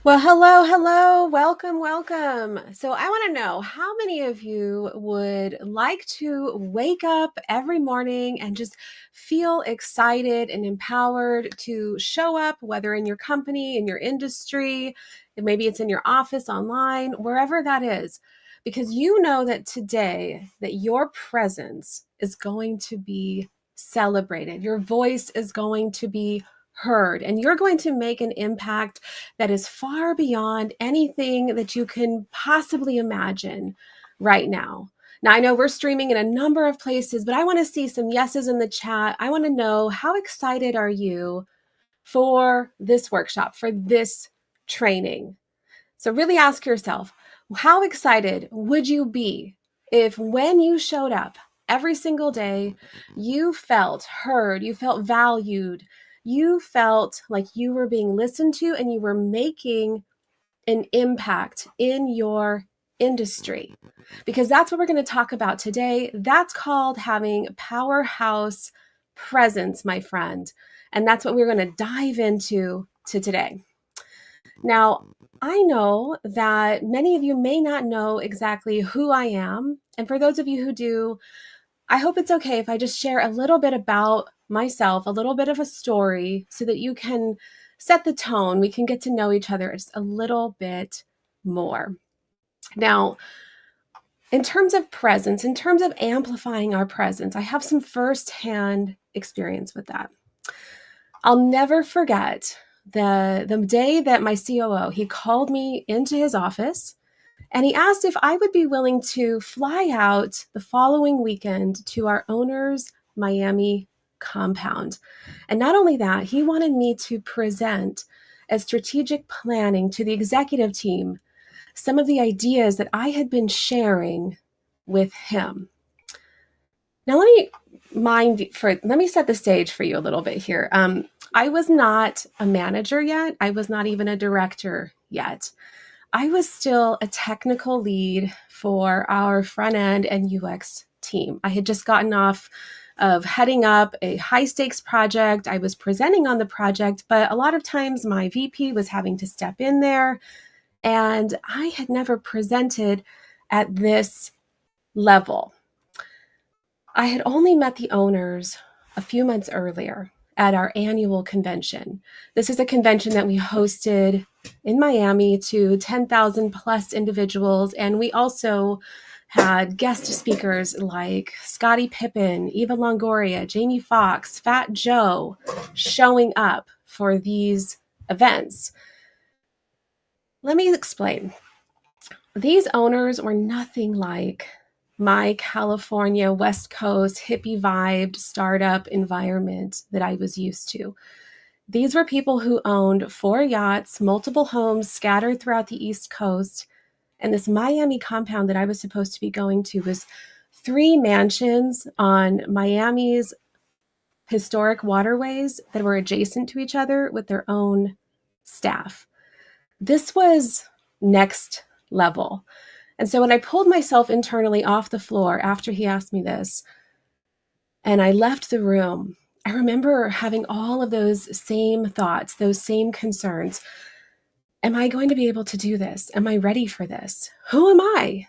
Well, hello, hello. Welcome, welcome. So, I want to know how many of you would like to wake up every morning and just feel excited and empowered to show up, whether in your company, in your industry, and maybe it's in your office, online, wherever that is, because you know that today that your presence is going to be celebrated. Your voice is going to be heard, and you're going to make an impact that is far beyond anything that you can possibly imagine right now. Now, I know we're streaming in a number of places, but I want to see some yeses in the chat. I want to know, how excited are you for this workshop, for this training? So really ask yourself, how excited would you be if when you showed up every single day, you felt heard, you felt valued, you felt like you were being listened to and you were making an impact in your industry? Because that's what we're going to talk about today. That's called having powerhouse presence, my friend. And that's what we're going to dive into today. Now, I know that many of you may not know exactly who I am. And for those of you who do, I hope it's okay if I just share a little bit about myself, a little bit of a story, so that you can set the tone. We can get to know each other just a little bit more. Now, in terms of presence, in terms of amplifying our presence, I have some firsthand experience with that. I'll never forget the day that my COO, he called me into his office and he asked if I would be willing to fly out the following weekend to our owner's Miami compound. And not only that, he wanted me to present as strategic planning to the executive team some of the ideas that I had been sharing with him. Now, let me set the stage for you a little bit here. I was not a manager yet. I was not even a director yet. I was still a technical lead for our front end and UX team. I had just gotten off of heading up a high stakes project. I was presenting on the project, but a lot of times my VP was having to step in there, and I had never presented at this level. I had only met the owners a few months earlier at our annual convention. This is a convention that we hosted in Miami to 10,000 plus individuals. And we also had guest speakers like Scottie Pippen, Eva Longoria, Jamie Foxx, Fat Joe showing up for these events. Let me explain. These owners were nothing like my California West Coast hippie vibed startup environment that I was used to. These were people who owned 4 yachts, multiple homes scattered throughout the East Coast, and this Miami compound that I was supposed to be going to was 3 mansions on Miami's historic waterways that were adjacent to each other with their own staff. This was next level. And so when I pulled myself internally off the floor after he asked me this, and I left the room, I remember having all of those same thoughts, those same concerns. Am I going to be able to do this? Am I ready for this? Who am I?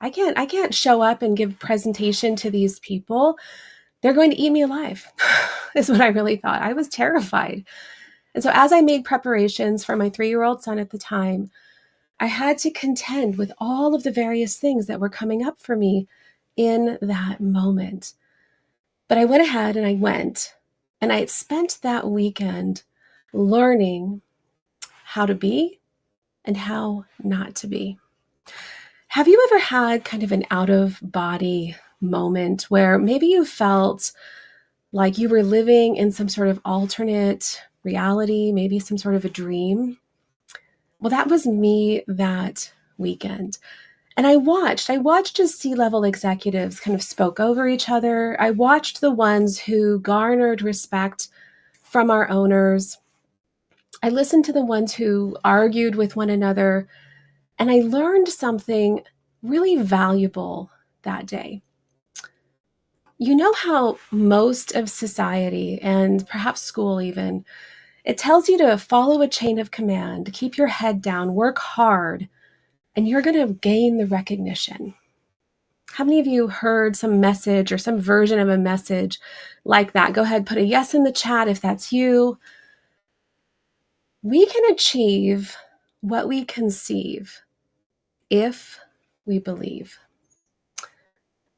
I can't show up and give presentation to these people. They're going to eat me alive, is what I really thought. I was terrified. And so as I made preparations for my 3-year-old son at the time, I had to contend with all of the various things that were coming up for me in that moment. But I went ahead and I went, and I had spent that weekend learning how to be and how not to be. Have you ever had kind of an out of body moment where maybe you felt like you were living in some sort of alternate reality, maybe some sort of a dream? Well, that was me that weekend. And I watched as C-level executives kind of spoke over each other. I watched the ones who garnered respect from our owners. I listened to the ones who argued with one another, and I learned something really valuable that day. You know how most of society, and perhaps school even, It tells you to follow a chain of command, keep your head down, work hard, and you're going to gain the recognition. How many of you heard some message or some version of a message like that? Go ahead, put a yes in the chat if that's you. We can achieve what we conceive if we believe.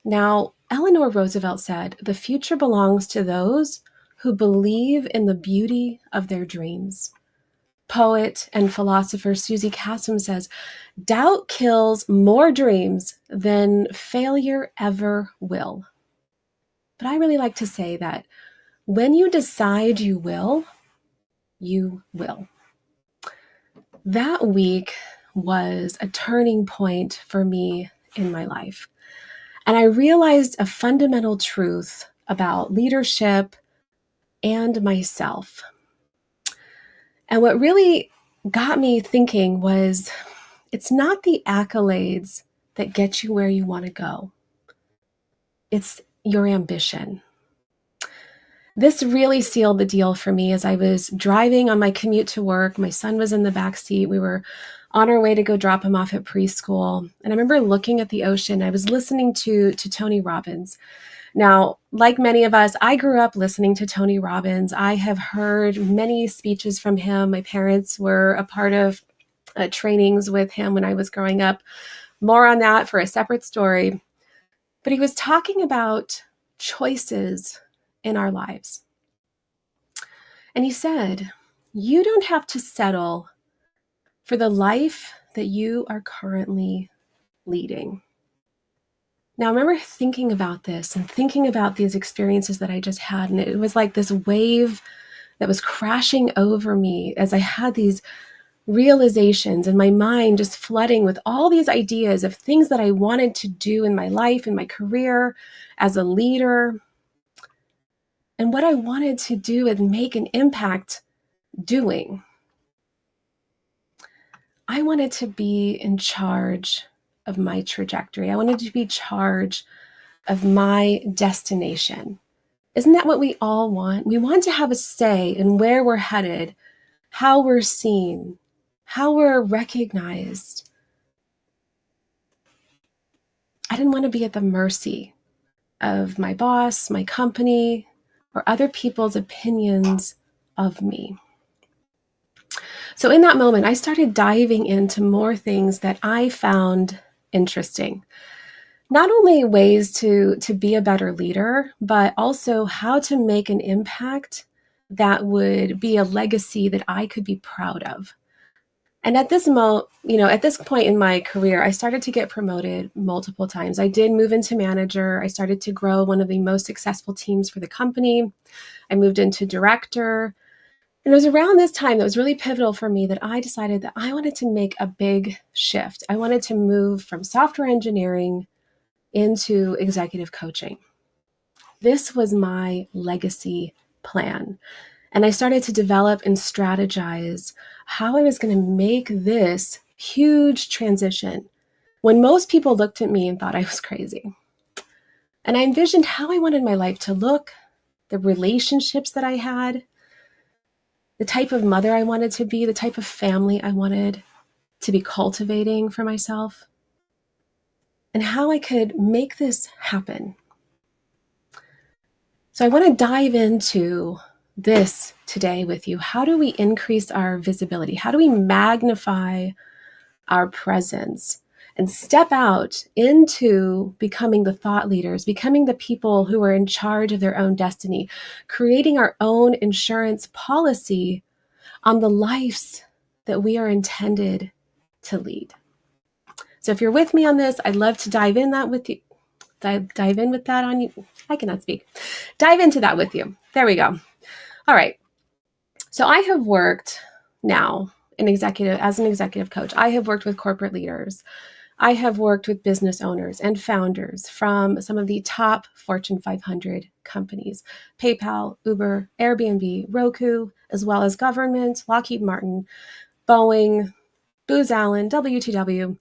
Now, Eleanor Roosevelt said, "The future belongs to those who believe in the beauty of their dreams." Poet and philosopher Susie Kassem says, "Doubt kills more dreams than failure ever will." But I really like to say that when you decide you will, you will. That week was a turning point for me in my life. And I realized a fundamental truth about leadership and myself. And what really got me thinking was, it's not the accolades that get you where you want to go. It's your ambition. This really sealed the deal for me as I was driving on my commute to work. My son was in the back seat. We were on our way to go drop him off at preschool. And I remember looking at the ocean. I was listening to Tony Robbins. Now, like many of us, I grew up listening to Tony Robbins. I have heard many speeches from him. My parents were a part of trainings with him when I was growing up. More on that for a separate story. But he was talking about choices in our lives. And he said, you don't have to settle for the life that you are currently leading. Now, I remember thinking about this and thinking about these experiences that I just had. And it was like this wave that was crashing over me as I had these realizations and my mind just flooding with all these ideas of things that I wanted to do in my life, in my career, as a leader, and what I wanted to do and make an impact doing. I wanted to be in charge of my trajectory. I wanted to be in charge of my destination. Isn't that what we all want? We want to have a say in where we're headed, how we're seen, how we're recognized. I didn't want to be at the mercy of my boss, my company, or other people's opinions of me. So in that moment, I started diving into more things that I found interesting. Not only ways to be a better leader, but also how to make an impact that would be a legacy that I could be proud of. And at this at this point in my career, I started to get promoted multiple times. I did move into manager. I started to grow one of the most successful teams for the company. I moved into director. And it was around this time that was really pivotal for me that I decided that I wanted to make a big shift. I wanted to move from software engineering into executive coaching. This was my legacy plan. And I started to develop and strategize how I was going to make this huge transition when most people looked at me and thought I was crazy. And I envisioned how I wanted my life to look, the relationships that I had, the type of mother I wanted to be, the type of family I wanted to be cultivating for myself, and how I could make this happen. So I want to dive into this today with you. How do we increase our visibility? How do we magnify our presence and step out into becoming the thought leaders, becoming the people who are in charge of their own destiny, creating our own insurance policy on the lives that we are intended to lead? So if you're with me on this, I'd love to dive in with that on you. I cannot speak. Dive into that with you. There we go. All right. So I have worked now as an executive coach. I have worked with corporate leaders. I have worked with business owners and founders from some of the top Fortune 500 companies, PayPal, Uber, Airbnb, Roku, as well as government, Lockheed Martin, Boeing, Booz Allen, WTW.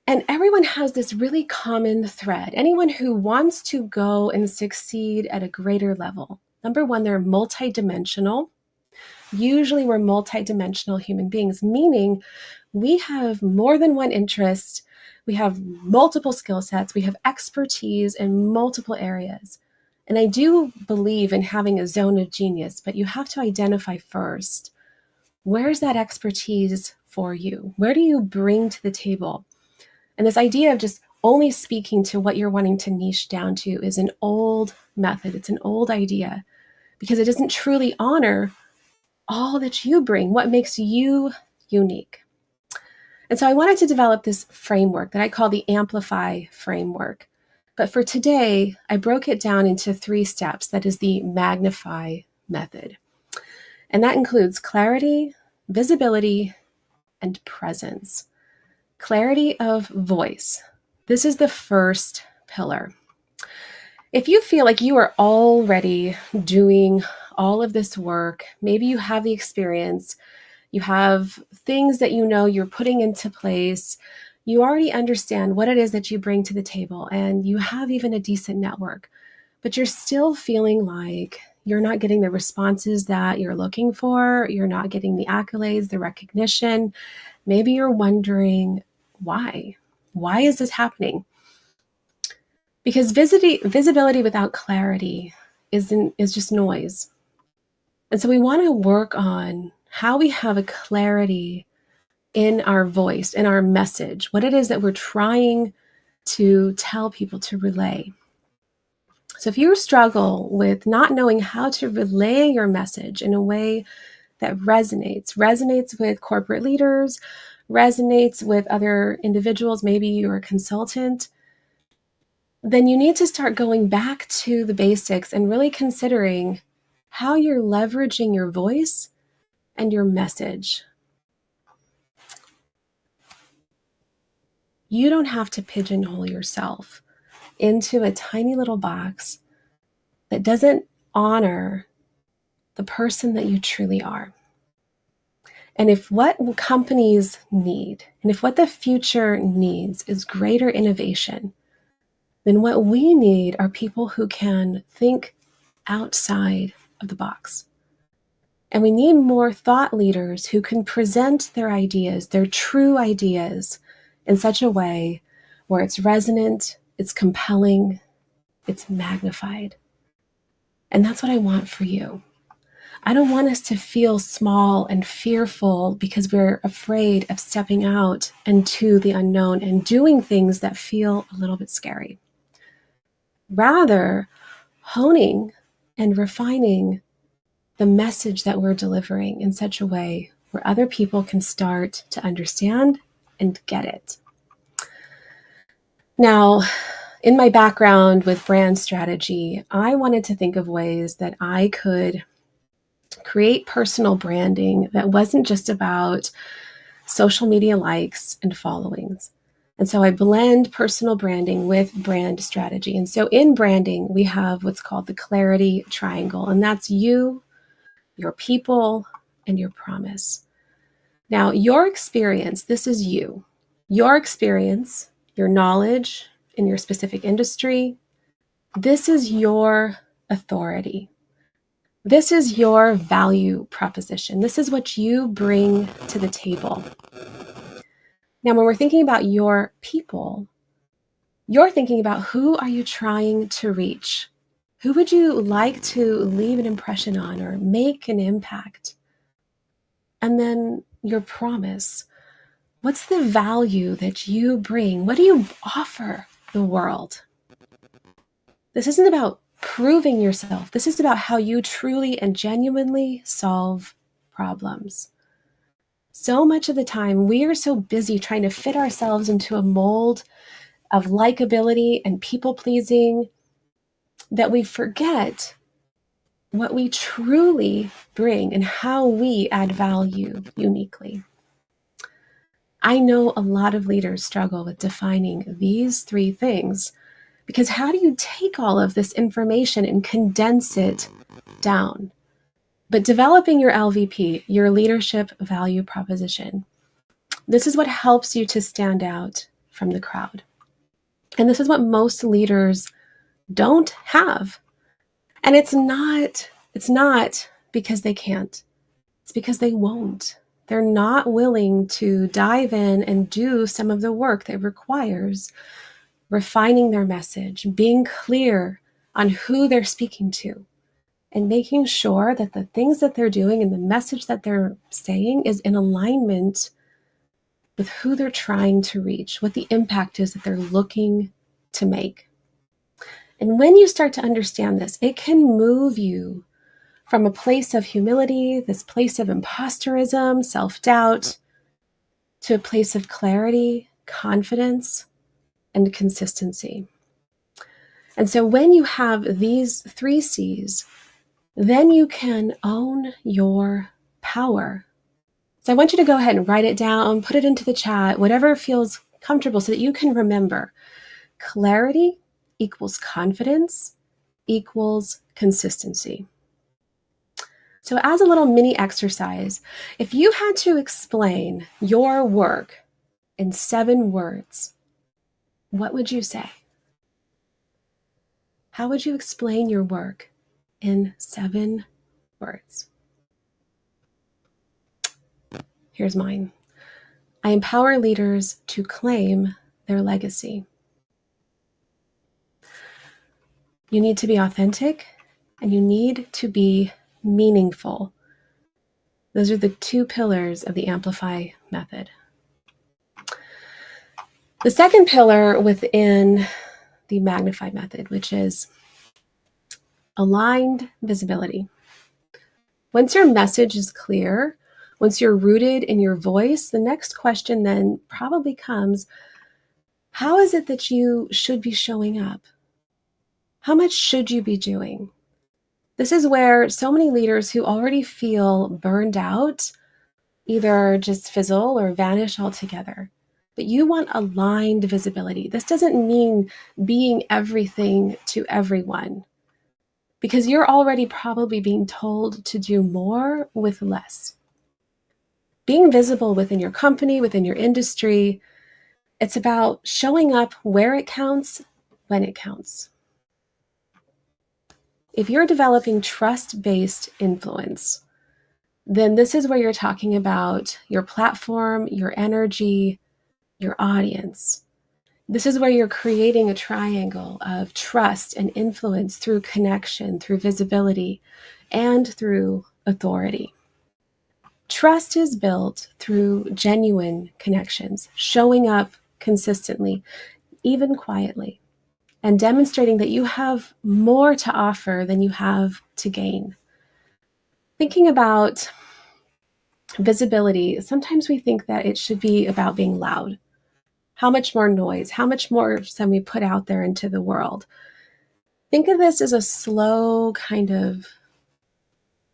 And everyone has this really common thread. Anyone who wants to go and succeed at a greater level. Number one, they're multidimensional. Usually we're multidimensional human beings, meaning we have more than one interest, we have multiple skill sets, we have expertise in multiple areas. And I do believe in having a zone of genius, but you have to identify first, where's that expertise for you? Where do you bring to the table? And this idea of just only speaking to what you're wanting to niche down to is an old method. It's an old idea because it doesn't truly honor all that you bring, what makes you unique. And so I wanted to develop this framework that I call the amplify framework. But for today, I broke it down into 3 steps. That is the magnify method. And that includes clarity, visibility, and presence. Clarity of voice. This is the first pillar. If you feel like you are already doing all of this work, maybe you have the experience, you have things that you know you're putting into place, you already understand what it is that you bring to the table, and you have even a decent network, but you're still feeling like you're not getting the responses that you're looking for, you're not getting the accolades, the recognition. Maybe you're wondering why. Why is this happening? Because visibility without clarity is just noise. And so we want to work on how we have a clarity in our voice, in our message, what it is that we're trying to tell people, to relay. So if you struggle with not knowing how to relay your message in a way that resonates with corporate leaders, resonates with other individuals, maybe you're a consultant, then you need to start going back to the basics and really considering how you're leveraging your voice and your message. You don't have to pigeonhole yourself into a tiny little box that doesn't honor the person that you truly are. And if what companies need, and if what the future needs is greater innovation, then what we need are people who can think outside of the box. And we need more thought leaders who can present their ideas, their true ideas, in such a way where it's resonant, it's compelling, it's magnified. And that's what I want for you. I don't want us to feel small and fearful because we're afraid of stepping out into the unknown and doing things that feel a little bit scary. Rather, honing and refining the message that we're delivering in such a way where other people can start to understand and get it. Now, in my background with brand strategy, I wanted to think of ways that I could create personal branding that wasn't just about social media likes and followings. And so I blend personal branding with brand strategy. And so in branding, we have what's called the clarity triangle, and that's you, your people, and your promise. Now, your experience, this is you. Your experience, your knowledge in your specific industry, this is your authority. This is your value proposition. This is what you bring to the table. Now, when we're thinking about your people, you're thinking about who are you trying to reach? Who would you like to leave an impression on or make an impact? And then your promise. What's the value that you bring? What do you offer the world? This isn't about proving yourself. This is about how you truly and genuinely solve problems. So much of the time, we are so busy trying to fit ourselves into a mold of likability and people pleasing that we forget what we truly bring and how we add value uniquely. I know a lot of leaders struggle with defining these 3 things because how do you take all of this information and condense it down? But developing your LVP, your leadership value proposition, this is what helps you to stand out from the crowd. And this is what most leaders don't have. And it's not because they can't. It's because they won't. They're not willing to dive in and do some of the work that requires refining their message, being clear on who they're speaking to, and making sure that the things that they're doing and the message that they're saying is in alignment with who they're trying to reach, what the impact is that they're looking to make. And when you start to understand this, it can move you from a place of humility, this place of imposterism, self-doubt, to a place of clarity, confidence, and consistency. And so when you have these 3 C's, then you can own your power. So I want you to go ahead and write it down, put it into the chat, whatever feels comfortable so that you can remember. Clarity equals confidence equals consistency. So as a little mini exercise, if you had to explain your work in 7 words, what would you say? How would you explain your work in 7 words? Here's mine. I empower leaders to claim their legacy. You need to be authentic and you need to be meaningful. Those are the 2 pillars of the amplify method. The second pillar within the magnify method, which is aligned visibility. Once your message is clear, once you're rooted in your voice, the next question then probably comes, how is it that you should be showing up? How much should you be doing? This is where so many leaders who already feel burned out either just fizzle or vanish altogether. But you want aligned visibility. This doesn't mean being everything to everyone, because you're already probably being told to do more with less. Being visible within your company, within your industry, it's about showing up where it counts, when it counts. If you're developing trust-based influence, then this is where you're talking about your platform, your energy, your audience. This is where you're creating a triangle of trust and influence through connection, through visibility, and through authority. Trust is built through genuine connections, showing up consistently, even quietly, and demonstrating that you have more to offer than you have to gain. Thinking about visibility, sometimes we think that it should be about being loud. How much more noise? How much more can we put out there into the world? Think of this as a slow kind of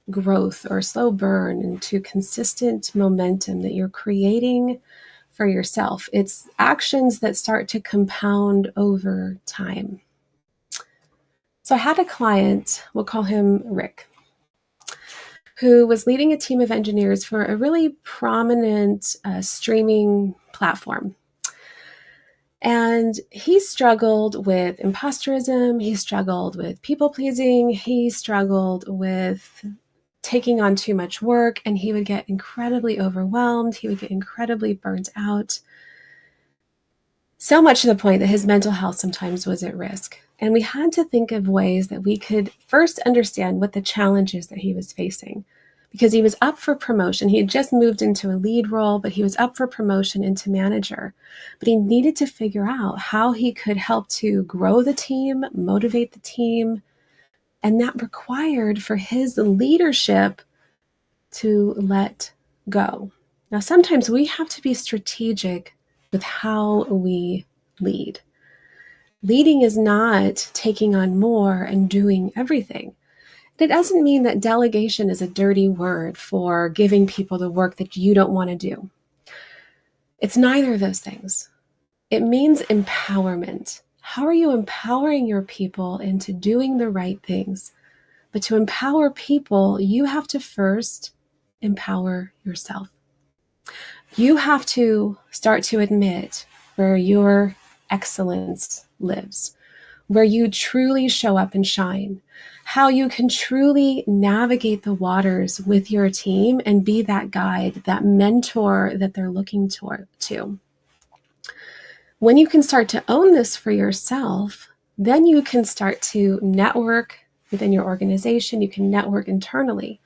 growth or slow burn into consistent momentum that you're creating for yourself. It's actions that start to compound over time. So I had a client, we'll call him Rick, who was leading a team of engineers for a really prominent streaming platform. And he struggled with imposterism, he struggled with people pleasing, he struggled with taking on too much work, and he would get incredibly overwhelmed, he would get incredibly burnt out. So much to the point that his mental health sometimes was at risk. And we had to think of ways that we could first understand what the challenges that he was facing. Because he was up for promotion. He had just moved into a lead role, but he was up for promotion into manager. But he needed to figure out how he could help to grow the team, motivate the team. And that required for his leadership to let go. Now, sometimes we have to be strategic with how we lead. Leading is not taking on more and doing everything. It doesn't mean that delegation is a dirty word for giving people the work that you don't want to do. It's neither of those things. It means empowerment. How are you empowering your people into doing the right things? But to empower people, you have to first empower yourself. You have to start to admit where your excellence lives, where you truly show up and shine, how you can truly navigate the waters with your team and be that guide, that mentor that they're looking to. When you can start to own this for yourself, then you can start to network within your organization. You can network internally.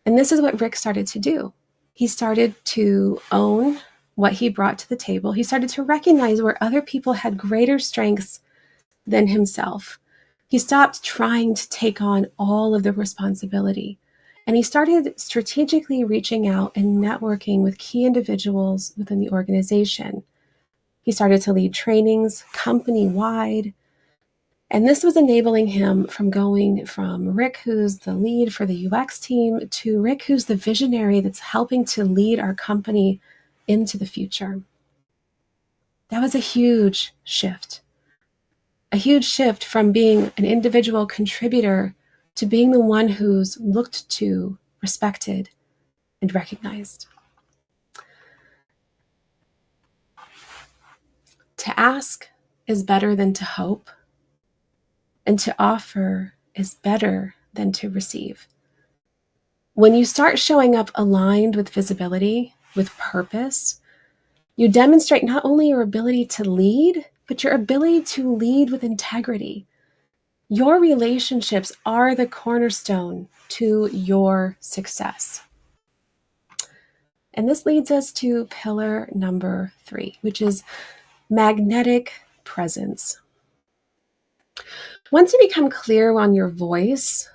And this is what Rick started to do. He started to own what he brought to the table. He started to recognize where other people had greater strengths than himself. He stopped trying to take on all of the responsibility. And he started strategically reaching out and networking with key individuals within the organization. He started to lead trainings company-wide. And this was enabling him from going from Rick, who's the lead for the UX team, to Rick, who's the visionary that's helping to lead our company into the future. That was a huge shift. A huge shift from being an individual contributor to being the one who's looked to, respected, and recognized. To ask is better than to hope, and to offer is better than to receive. When you start showing up aligned with visibility, with purpose, you demonstrate not only your ability to lead, but your ability to lead with integrity. Your relationships are the cornerstone to your success. And this leads us to pillar number 3, which is magnetic presence. Once you become clear on your voice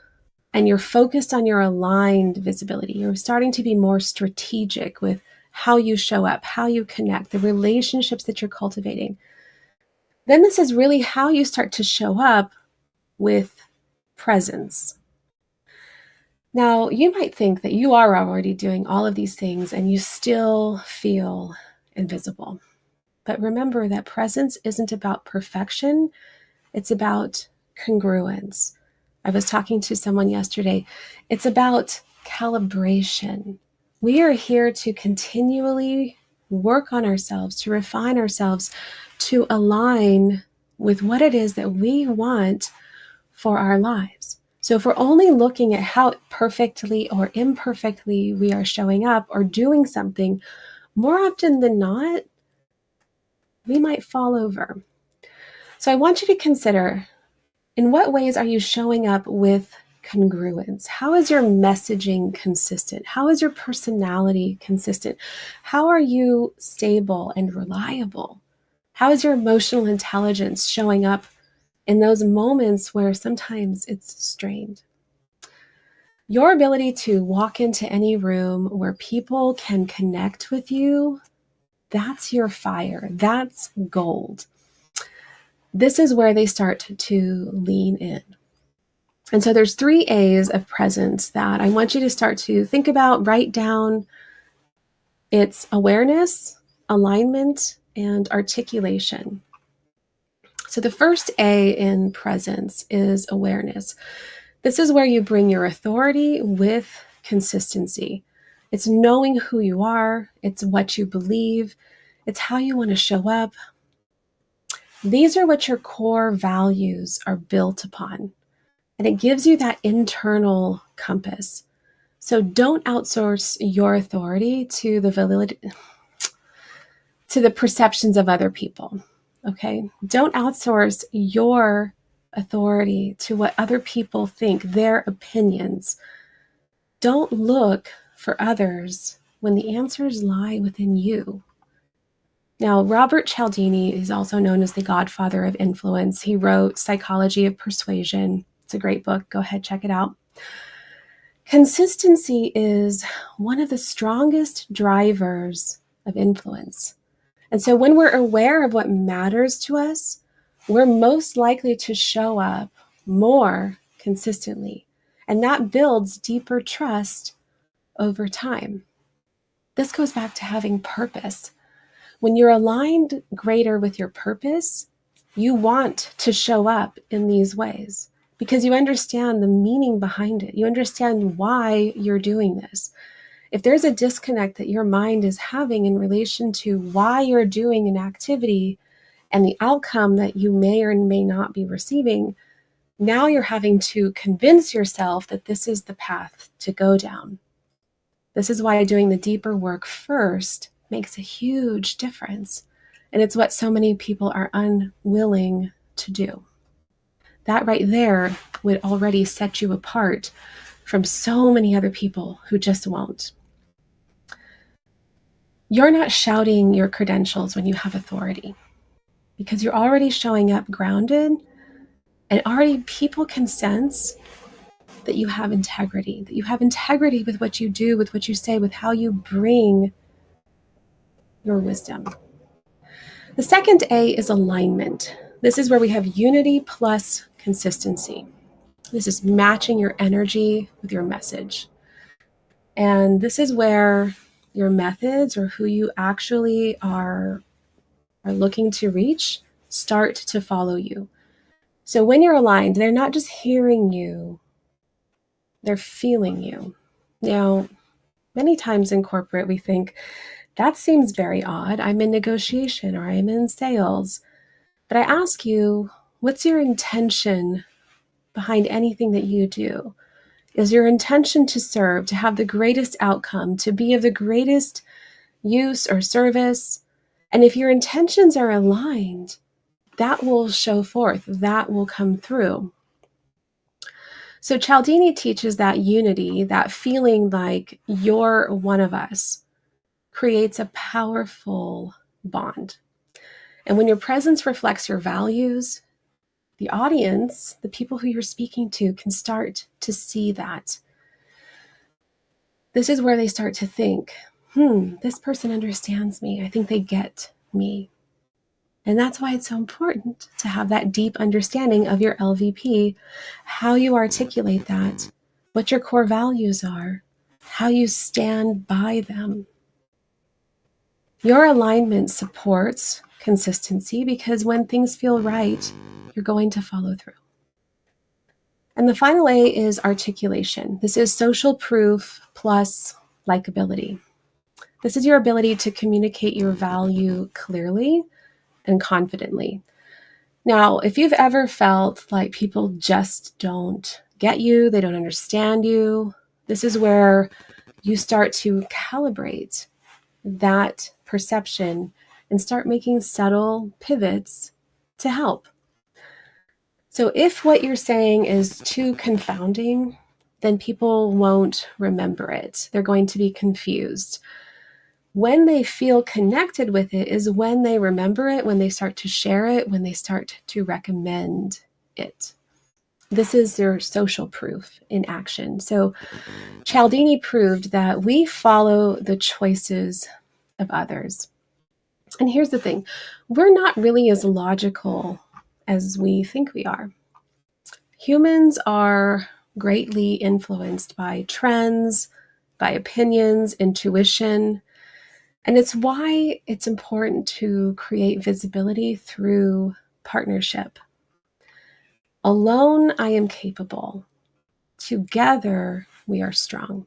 and you're focused on your aligned visibility, you're starting to be more strategic with how you show up, how you connect, the relationships that you're cultivating. Then this is really how you start to show up with presence. Now, you might think that you are already doing all of these things and you still feel invisible. But remember that presence isn't about perfection, it's about congruence. I was talking to someone yesterday. It's about calibration. We are here to continually work on ourselves, to refine ourselves, to align with what it is that we want for our lives. So if we're only looking at how perfectly or imperfectly we are showing up or doing something, more often than not, we might fall over. So I want you to consider, in what ways are you showing up with congruence? How is your messaging consistent? How is your personality consistent? How are you stable and reliable? How is your emotional intelligence showing up in those moments where sometimes it's strained? Your ability to walk into any room where people can connect with you, that's your fire. That's gold. This is where they start to lean in. And so there's 3 A's of presence that I want you to start to think about, write down. It's awareness, alignment, and articulation. So the first A in presence is awareness. This is where you bring your authority with consistency. It's knowing who you are. It's what you believe. It's how you want to show up. These are what your core values are built upon. And it gives you that internal compass. So don't outsource your authority to the validity, to the perceptions of other people. Okay? Don't outsource your authority to what other people think, their opinions. Don't look for others when the answers lie within you. Now, Robert Cialdini is also known as the godfather of influence. He wrote Psychology of Persuasion. It's a great book. Go ahead, check it out. Consistency is one of the strongest drivers of influence. And so when we're aware of what matters to us, we're most likely to show up more consistently. And that builds deeper trust over time. This goes back to having purpose. When you're aligned greater with your purpose, you want to show up in these ways because you understand the meaning behind it. You understand why you're doing this. If there's a disconnect that your mind is having in relation to why you're doing an activity, and the outcome that you may or may not be receiving, now you're having to convince yourself that this is the path to go down. This is why doing the deeper work first makes a huge difference. And it's what so many people are unwilling to do. That right there would already set you apart from so many other people who just won't. You're not shouting your credentials when you have authority, because you're already showing up grounded, and already people can sense that you have integrity, with what you do, with what you say, with how you bring your wisdom. The second A is alignment. This is where we have unity plus consistency. This is matching your energy with your message. And this is where your methods, or who you actually are looking to reach, start to follow you. So when you're aligned, they're not just hearing you, they're feeling you. Now, many times in corporate, we think, that seems very odd. I'm in negotiation or I'm in sales. But I ask you, what's your intention behind anything that you do? Is your intention to serve, to have the greatest outcome, to be of the greatest use or service? And if your intentions are aligned, that will show forth, that will come through. So Cialdini teaches that unity, that feeling like you're one of us, creates a powerful bond. And when your presence reflects your values, the audience, the people who you're speaking to, can start to see that. This is where they start to think, this person understands me. I think they get me. And that's why it's so important to have that deep understanding of your LVP, how you articulate that, what your core values are, how you stand by them. Your alignment supports consistency, because when things feel right, you're going to follow through. And the final A is articulation. This is social proof plus likability. This is your ability to communicate your value clearly and confidently. Now, if you've ever felt like people just don't get you, they don't understand you, this is where you start to calibrate that perception and start making subtle pivots to help. So if what you're saying is too confounding, then people won't remember it. They're going to be confused. When they feel connected with it is when they remember it, when they start to share it, when they start to recommend it. This is their social proof in action. So Cialdini proved that we follow the choices of others. And here's the thing, we're not really as logical as we think we are. Humans are greatly influenced by trends, by opinions, intuition. And it's why it's important to create visibility through partnership. Alone, I am capable. Together, we are strong.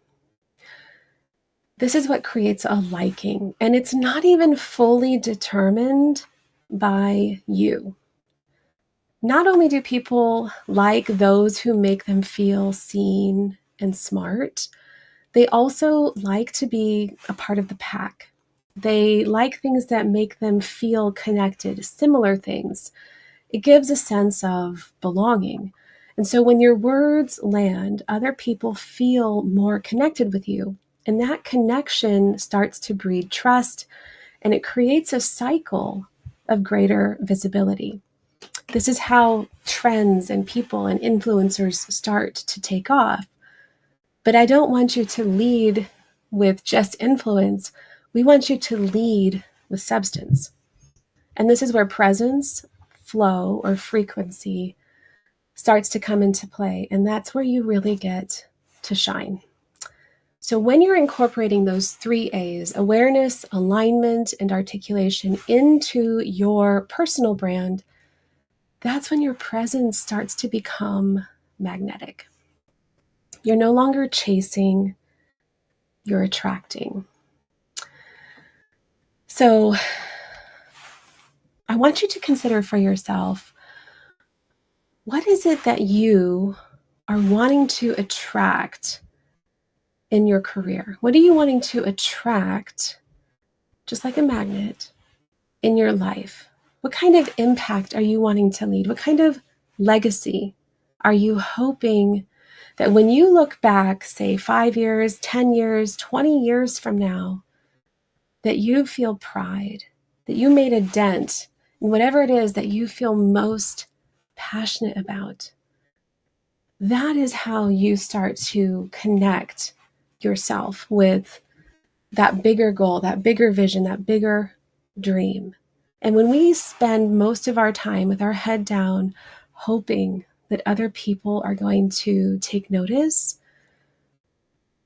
This is what creates a liking, and it's not even fully determined by you. Not only do people like those who make them feel seen and smart, they also like to be a part of the pack. They like things that make them feel connected, similar things. It gives a sense of belonging. And so when your words land, other people feel more connected with you. And that connection starts to breed trust, and it creates a cycle of greater visibility. This is how trends and people and influencers start to take off. But I don't want you to lead with just influence. We want you to lead with substance. And this is where presence, flow, or frequency starts to come into play. And that's where you really get to shine. So when you're incorporating those 3 A's, awareness, alignment, and articulation, into your personal brand, that's when your presence starts to become magnetic. You're no longer chasing, you're attracting. So I want you to consider for yourself, what is it that you are wanting to attract in your career? What are you wanting to attract, just like a magnet, in your life? What kind of impact are you wanting to lead? What kind of legacy are you hoping that when you look back, say 5 years, 10 years, 20 years from now, that you feel pride, that you made a dent in whatever it is that you feel most passionate about? That is how you start to connect yourself with that bigger goal, that bigger vision, that bigger dream. And when we spend most of our time with our head down, hoping that other people are going to take notice,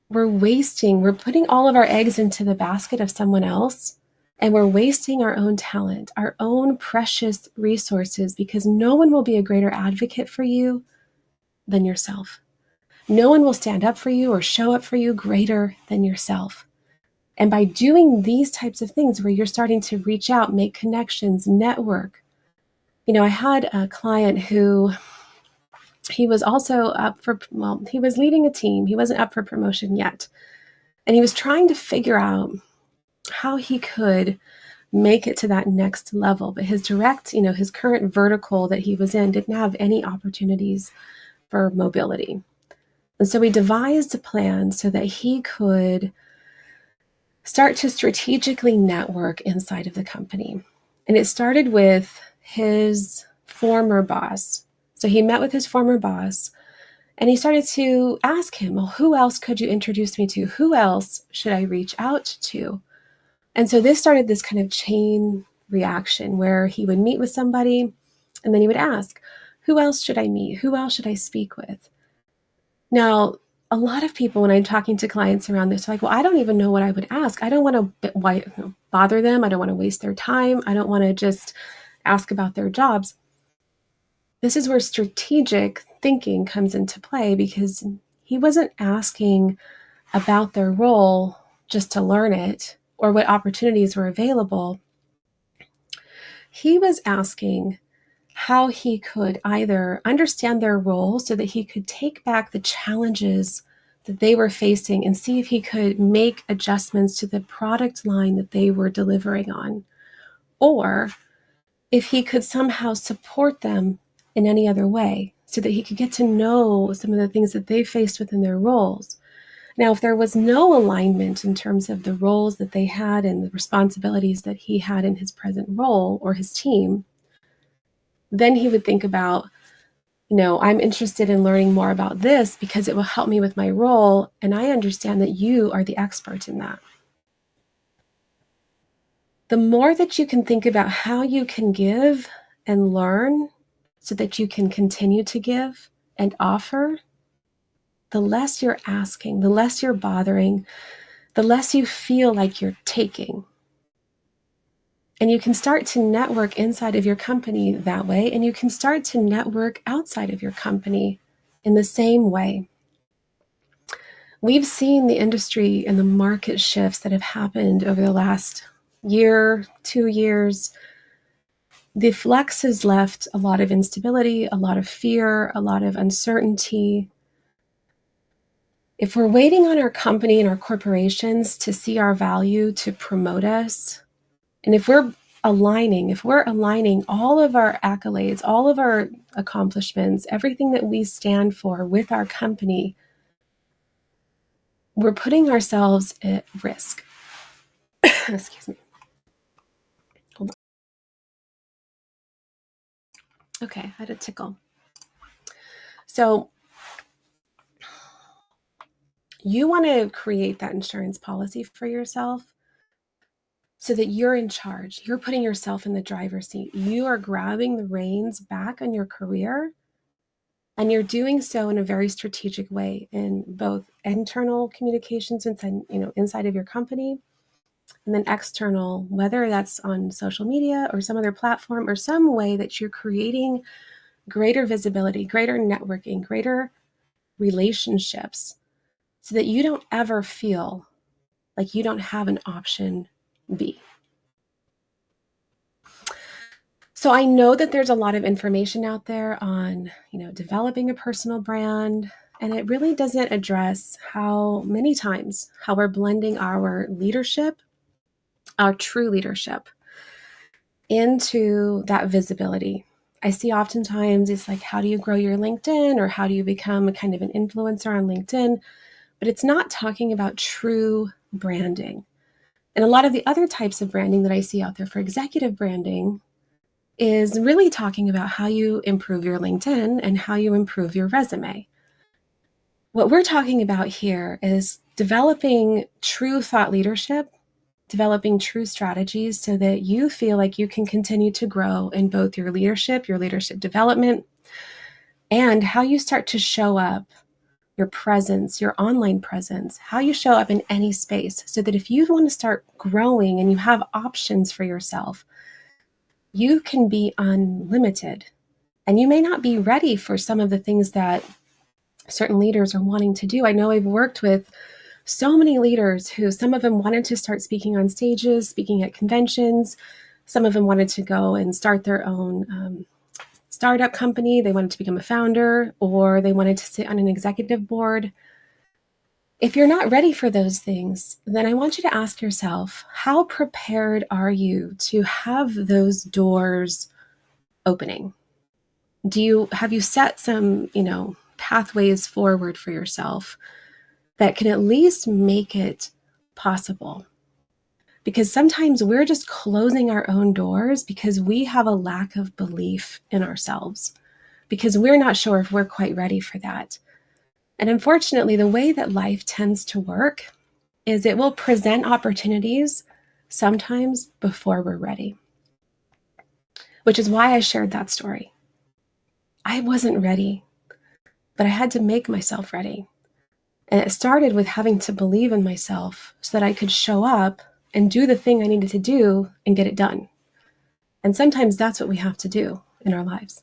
we're putting all of our eggs into the basket of someone else, and we're wasting our own talent, our own precious resources, because no one will be a greater advocate for you than yourself. No one will stand up for you or show up for you greater than yourself. And by doing these types of things where you're starting to reach out, make connections, network. I had a client who he was also he was leading a team. He wasn't up for promotion yet. And he was trying to figure out how he could make it to that next level. But his his current vertical that he was in didn't have any opportunities for mobility. And so we devised a plan so that he could start to strategically network inside of the company. And it started with his former boss. So he met with his former boss and he started to ask him, well, who else could you introduce me to? Who else should I reach out to? And so this started this kind of chain reaction where he would meet with somebody and then he would ask, who else should I meet? Who else should I speak with? Now, a lot of people, when I'm talking to clients around this, are like, well, I don't even know what I would ask. I don't want to bother them. I don't want to waste their time. I don't want to just ask about their jobs. This is where strategic thinking comes into play, because he wasn't asking about their role just to learn it or what opportunities were available. He was asking how he could either understand their role so that he could take back the challenges that they were facing and see if he could make adjustments to the product line that they were delivering on, or if he could somehow support them in any other way so that he could get to know some of the things that they faced within their roles. Now, if there was no alignment in terms of the roles that they had and the responsibilities that he had in his present role or his team, then he would think about, I'm interested in learning more about this because it will help me with my role, and I understand that you are the expert in that. The more that you can think about how you can give and learn so that you can continue to give and offer, the less you're asking, the less you're bothering, the less you feel like you're taking. And you can start to network inside of your company that way, and you can start to network outside of your company in the same way. We've seen the industry and the market shifts that have happened over the last year, 2 years. The flux has left a lot of instability, a lot of fear, a lot of uncertainty. If we're waiting on our company and our corporations to see our value to promote us, and if we're aligning all of our accolades, all of our accomplishments, everything that we stand for with our company, we're putting ourselves at risk. Excuse me. Hold on. Okay, I had a tickle. So you want to create that insurance policy for yourself so that you're in charge. You're putting yourself in the driver's seat. You are grabbing the reins back on your career, and you're doing so in a very strategic way in both internal communications inside of your company, and then external, whether that's on social media or some other platform or some way that you're creating greater visibility, greater networking, greater relationships, so that you don't ever feel like you don't have an option B. So I know that there's a lot of information out there on, developing a personal brand, and it really doesn't address how many times how we're blending our leadership, our true leadership, into that visibility. I see oftentimes it's like, how do you grow your LinkedIn, or how do you become a kind of an influencer on LinkedIn? But it's not talking about true branding. And a lot of the other types of branding that I see out there for executive branding is really talking about how you improve your LinkedIn and how you improve your resume. What we're talking about here is developing true thought leadership, developing true strategies so that you feel like you can continue to grow in both your leadership development, and how you start to show up, your presence, your online presence, how you show up in any space, so that if you want to start growing and you have options for yourself, you can be unlimited. And you may not be ready for some of the things that certain leaders are wanting to do. I know I've worked with so many leaders who, some of them wanted to start speaking on stages, speaking at conventions. Some of them wanted to go and start their own startup company. They wanted to become a founder, or they wanted to sit on an executive board. If you're not ready for those things, then I want you to ask yourself, how prepared are you to have those doors opening? Have you set some, pathways forward for yourself that can at least make it possible? Because sometimes we're just closing our own doors because we have a lack of belief in ourselves, because we're not sure if we're quite ready for that. And unfortunately, the way that life tends to work is it will present opportunities sometimes before we're ready, which is why I shared that story. I wasn't ready, but I had to make myself ready. And it started with having to believe in myself so that I could show up and do the thing I needed to do and get it done. And sometimes that's what we have to do in our lives.